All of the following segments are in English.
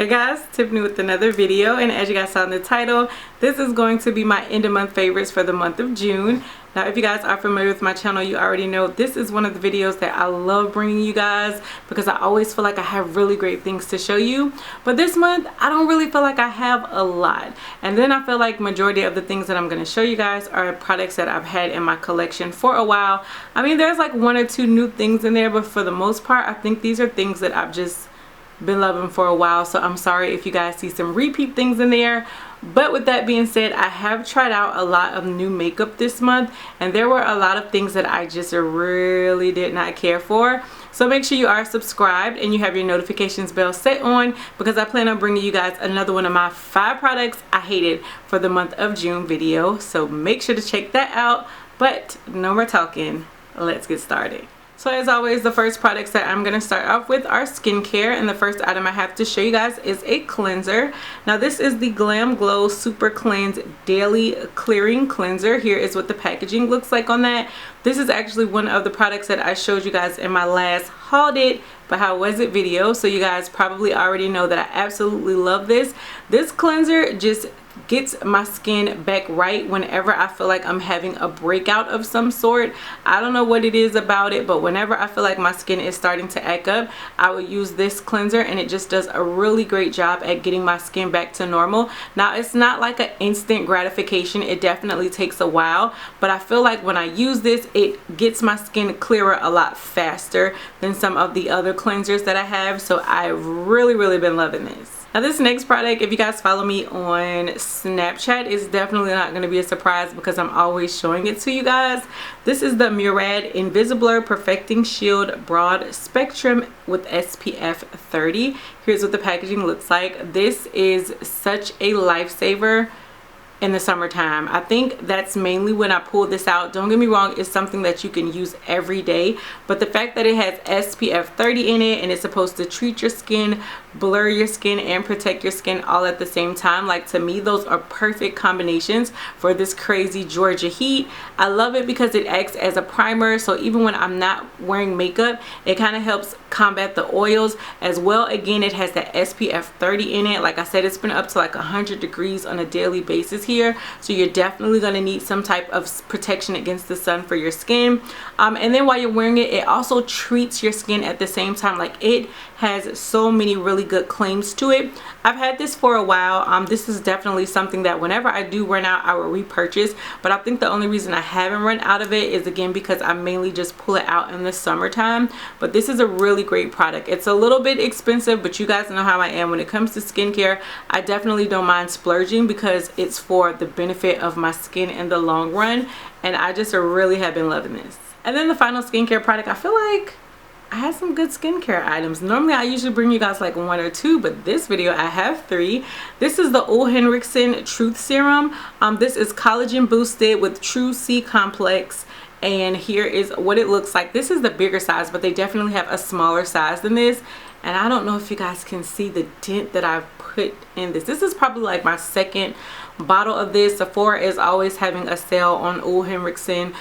Hey guys, Tiffany with another video, and as you guys saw in the title, this is going to be my end of month favorites for the month of June. Now if you guys are familiar with my channel, you already know this is one of the videos that I love bringing you guys because I always feel like I have really great things to show you. But this month I don't really feel like I have a lot, and then I feel like majority of the things that I'm going to show you guys are products that I've had in my collection for a while. I mean, there's like one or two new things in there, but for the most part I think these are things that I've just been loving for a while, so I'm sorry if you guys see some repeat things in there. But with that being said, I have tried out a lot of new makeup this month, and there were a lot of things that I just really did not care for. So make sure you are subscribed and you have your notifications bell set on, because I plan on bringing you guys another one of my 5 products I hated for the month of June video. So make sure to check that out. But no more talking, let's get started. So as always, the first products that I'm going to start off with are skincare, and the first item I have to show you guys is a cleanser. Now this is the Glam Glow Super Cleanse Daily Clearing Cleanser. Here is what the packaging looks like on that. This is actually one of the products that I showed you guys in my last hauled it but how was it video, so you guys probably already know that I absolutely love this. This cleanser just gets my skin back right whenever I feel like I'm having a breakout of some sort. I don't know what it is about it, but whenever I feel like my skin is starting to act up, I will use this cleanser, and it just does a really great job at getting my skin back to normal. Now it's not like an instant gratification, it definitely takes a while, but I feel like when I use this, it gets my skin clearer a lot faster than some of the other cleansers that I have. So I've really been loving this. Now this next product, if you guys follow me on Snapchat, is definitely not going to be a surprise because I'm always showing it to you guys. This is the Murad Invisiblur Perfecting Shield Broad Spectrum with SPF 30. Here's what the packaging looks like. This is such a lifesaver in the summertime. I think that's mainly when I pull this out. Don't get me wrong, it's something that you can use every day, but the fact that it has SPF 30 in it and it's supposed to treat your skin, blur your skin, and protect your skin all at the same time, like, to me those are perfect combinations for this crazy Georgia heat. I love it because it acts as a primer, so even when I'm not wearing makeup, it kind of helps combat the oils as well. Again, it has that SPF 30 in it. Like I said, it's been up to like 100 degrees on a daily basis here, so you're definitely going to need some type of protection against the sun for your skin. And then while you're wearing it, it also treats your skin at the same time. Like, it has so many really good claims to it. I've had this for a while. This is definitely something that whenever I do run out, I will repurchase, but I think the only reason I haven't run out of it is, again, because I mainly just pull it out in the summertime. But this is a really great product. It's a little bit expensive, but you guys know how I am when it comes to skincare. I definitely don't mind splurging because it's for the benefit of my skin in the long run, and I just really have been loving this. And then the final skincare product, I feel like I have some good skincare items. Normally I usually bring you guys like 1 or 2, but this video I have 3. This is the Ole Henriksen Truth Serum. This is collagen boosted with True C Complex, and here is what it looks like. This is the bigger size, but they definitely have a smaller size than this, and I don't know if you guys can see the dent that I've put in this. This is probably like my second bottle of this. Sephora is always having a sale on Ole Henriksen.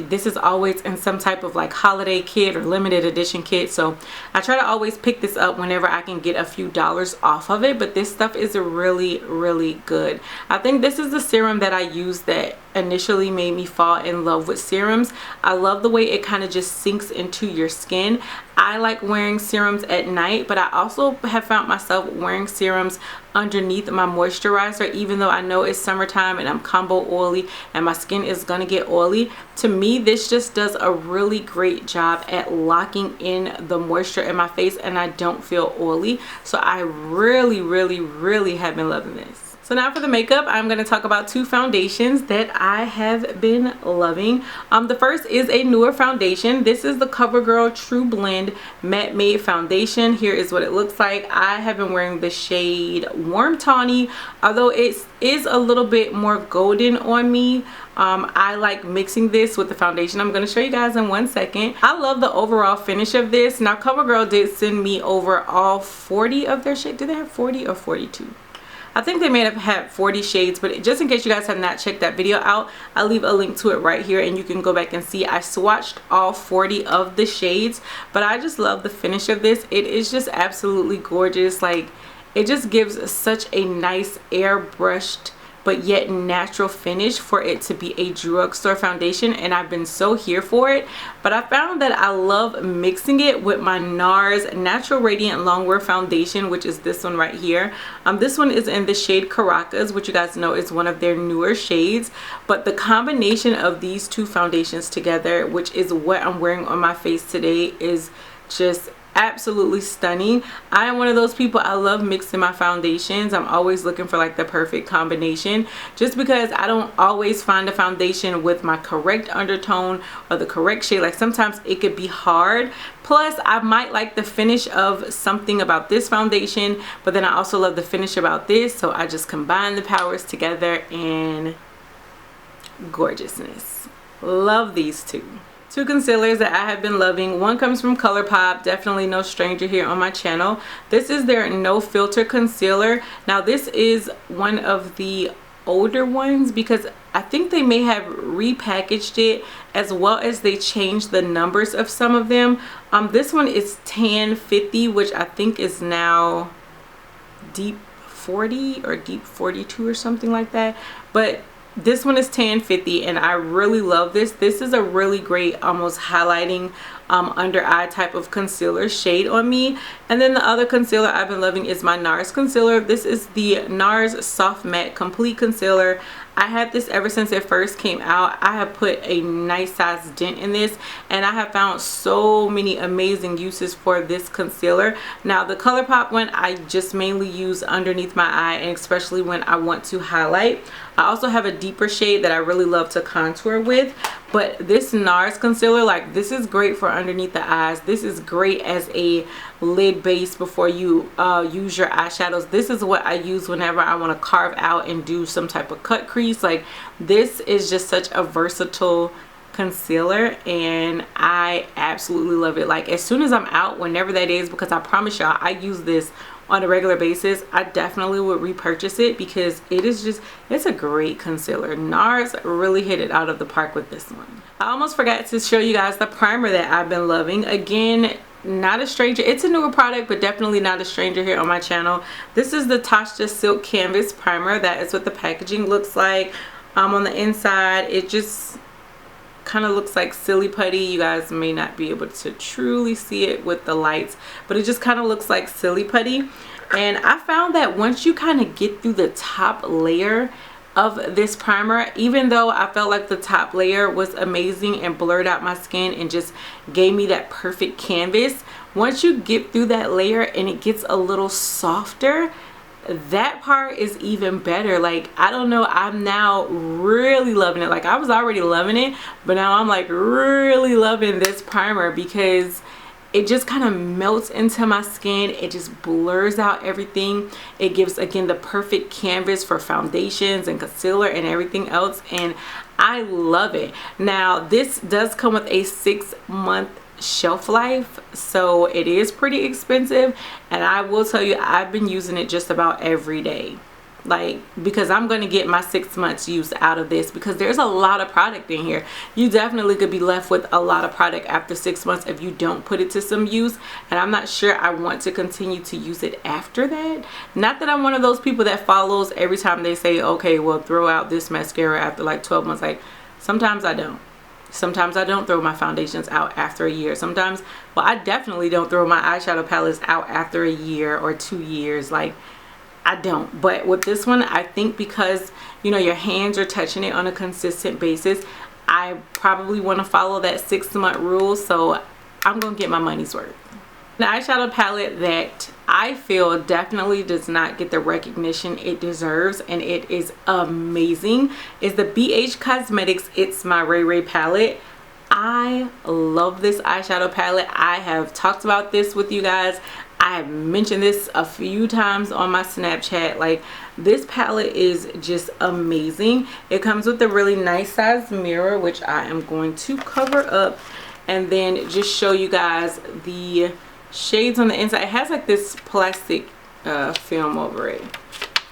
This is always in some type of like holiday kit or limited edition kit, so I try to always pick this up whenever I can get a few dollars off of it. But this stuff is really good. I think this is the serum that I used that initially made me fall in love with serums. I love the way it kind of just sinks into your skin. I like wearing serums at night, but I also have found myself wearing serums underneath my moisturizer, even though I know it's summertime and I'm combo oily and my skin is gonna get oily. To me, this just does a really great job at locking in the moisture in my face, and I don't feel oily. So I really have been loving this. So now for the makeup, I'm going to talk about 2 foundations that I have been loving. The first is a newer foundation. This is the CoverGirl True Blend Matte Made Foundation. Here is what it looks like. I have been wearing the shade Warm Tawny, although it is a little bit more golden on me. I like mixing this with the foundation I'm going to show you guys in 1 second. I love the overall finish of this. Now CoverGirl did send me over all 40 of their shades. Do they have 40 or 42? I think they may have had 40 shades, but just in case you guys have not checked that video out, I'll leave a link to it right here and you can go back and see. I swatched all 40 of the shades, but I just love the finish of this. It is just absolutely gorgeous. Like, It just gives such a nice airbrushed but yet natural finish for it to be a drugstore foundation, and I've been so here for it. But I found that I love mixing it with my NARS Natural Radiant Longwear Foundation, which is this one right here. This one is in the shade Caracas, which you guys know is one of their newer shades. But the combination of these two foundations together, which is what I'm wearing on my face today, is just absolutely stunning. I am one of those people, I love mixing my foundations. I'm always looking for like the perfect combination, just because I don't always find a foundation with my correct undertone or the correct shade. Like sometimes it could be hard. Plus I might like the finish of something about this foundation, but then I also love the finish about this, so I just combine the powers together and gorgeousness. Love these two. Two concealers that I have been loving. One comes from ColourPop, definitely no stranger here on my channel. This is their No Filter Concealer. Now this is one of the older ones because I think they may have repackaged it, as well as they changed the numbers of some of them. This one is Tan 50, which I think is now Deep 40 or Deep 42 or something like that. But this one is Tan 50 and I really love this. This is a really great almost highlighting under eye type of concealer shade on me. And then the other concealer I've been loving is my NARS concealer. This is the NARS Soft Matte Complete Concealer. I had this ever since it first came out. I have put a nice size dent in this, and I have found so many amazing uses for this concealer. Now the ColourPop one I just mainly use underneath my eye, and especially when I want to highlight. I also have a deeper shade that I really love to contour with, but this NARS concealer, like, this is great for underneath the eyes. This is great as a lid base before you use your eyeshadows. This is what I use whenever I want to carve out and do some type of cut crease. Like, this is just such a versatile concealer and I absolutely love it. Like, as soon as I'm out, whenever that is, because I promise y'all I use this on a regular basis, I definitely would repurchase it because it is just, it's a great concealer. NARS really hit it out of the park with this one. I almost forgot to show you guys the primer that I've been loving. Again, not a stranger, it's a newer product, but definitely not a stranger here on my channel. This is the Tatcha Silk Canvas Primer. That is what the packaging looks like. On the inside it just kind of looks like silly putty. You guys may not be able to truly see it with the lights, but it just kind of looks like silly putty. And I found that once you kind of get through the top layer of this primer, even though I felt like the top layer was amazing and blurred out my skin and just gave me that perfect canvas, once you get through that layer and it gets a little softer, that part is even better. Like, I don't know, I'm now really loving it. Like, I was already loving it, but now I'm like really loving this primer because it just kind of melts into my skin. It just blurs out everything. It gives, again, the perfect canvas for foundations and concealer and everything else, and I love it. Now this does come with a 6-month shelf life, so it is pretty expensive, and I will tell you I've been using it just about every day, like, because I'm going to get my 6 months use out of this, because there's a lot of product in here. You definitely could be left with a lot of product after 6 months if you don't put it to some use, and I'm not sure I want to continue to use it after that. Not that I'm one of those people that follows every time they say, okay, well, throw out this mascara after like 12 months. Like, sometimes I don't. Sometimes I don't throw my foundations out after a year. Sometimes, well, I definitely don't throw my eyeshadow palettes out after a year or 2 years. Like, I don't. But with this one, I think because, you know, your hands are touching it on a consistent basis, I probably want to follow that 6-month rule, so I'm gonna get my money's worth. The eyeshadow palette that I feel definitely does not get the recognition it deserves, and it is amazing, is the BH Cosmetics It's My Ray Ray palette. I love this eyeshadow palette. I have talked about this with you guys. I have mentioned this a few times on my Snapchat. Like, this palette is just amazing. It comes with a really nice size mirror, which I am going to cover up and then just show you guys the shades on the inside. It has like this plastic film over it,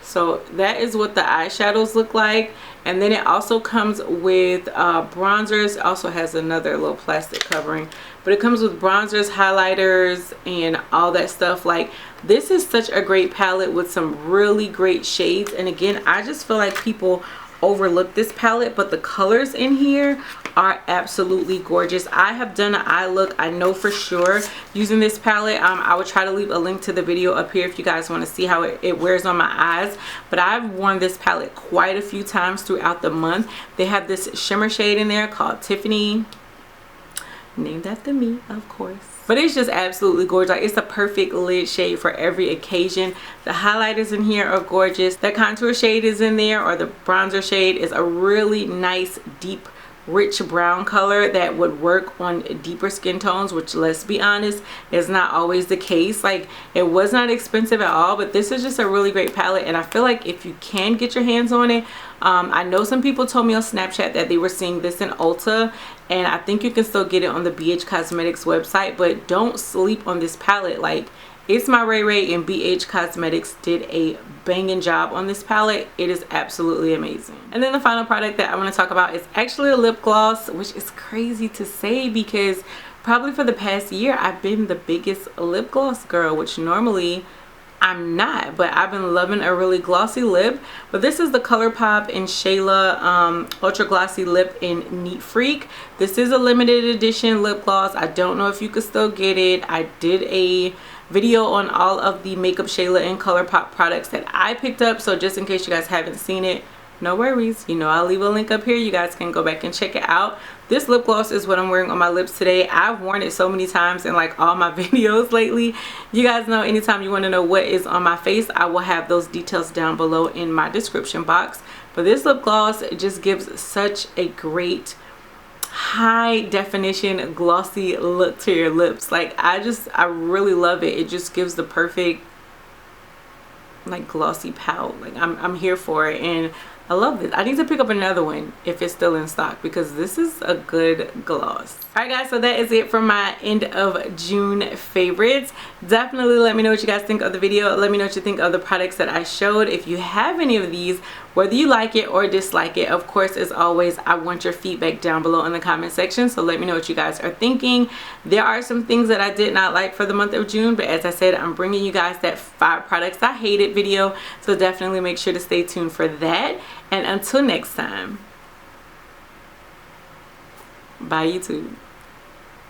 So that is what the eyeshadows look like. And then it also comes with bronzers. It also has another little plastic covering, but it comes with bronzers, highlighters, and all that stuff. Like, this is such a great palette with some really great shades. And again, I just feel like people overlook this palette, but the colors in here are absolutely gorgeous. I have done an eye look, I know for sure, using this palette. I will try to leave a link to the video up here if you guys want to see how it wears on my eyes. But I've worn this palette quite a few times throughout the month. They have this shimmer shade in there called Tiffany, named after me, of course. But it's just absolutely gorgeous. Like, it's a perfect lid shade for every occasion. The highlighters in here are gorgeous. The contour shade is in there, or the bronzer shade is a really nice, deep, rich brown color that would work on deeper skin tones, which, let's be honest, is not always the case. Like, it was not expensive at all, but this is just a really great palette. And I feel like if you can get your hands on it, I know some people told me on Snapchat that they were seeing this in Ulta, and I think you can still get it on the BH Cosmetics website, but don't sleep on this palette. Like, It's My Ray Ray and BH Cosmetics did a banging job on this palette. It is absolutely amazing. And then the final product that I want to talk about is actually a lip gloss, which is crazy to say because probably for the past year I've been the biggest lip gloss girl, which normally I'm not, but I've been loving a really glossy lip. But this is the ColourPop and Shayla Ultra Glossy Lip in Neat Freak. This is a limited edition lip gloss. I don't know if you could still get it. I did a video on all of the Makeup Shayla and ColourPop products that I picked up, so just in case you guys haven't seen it, no worries. You know, I'll leave a link up here. You guys can go back and check it out. This lip gloss is what I'm wearing on my lips today. I've worn it so many times in like all my videos lately. You guys know anytime you want to know what is on my face, I will have those details down below in my description box. But this lip gloss, it just gives such a great high definition glossy look to your lips. Like, I really love it. It just gives the perfect like glossy pout. Like, I'm here for it, and I love this. I need to pick up another one if it's still in stock because this is a good gloss. Alright guys, so that is it for my end of June favorites. Definitely let me know what you guys think of the video. Let me know what you think of the products that I showed. If you have any of these, whether you like it or dislike it, of course, as always, I want your feedback down below in the comment section. So let me know what you guys are thinking. There are some things that I did not like for the month of June, but as I said, I'm bringing you guys that 5 products I hated video. So definitely make sure to stay tuned for that. And until next time, bye YouTube.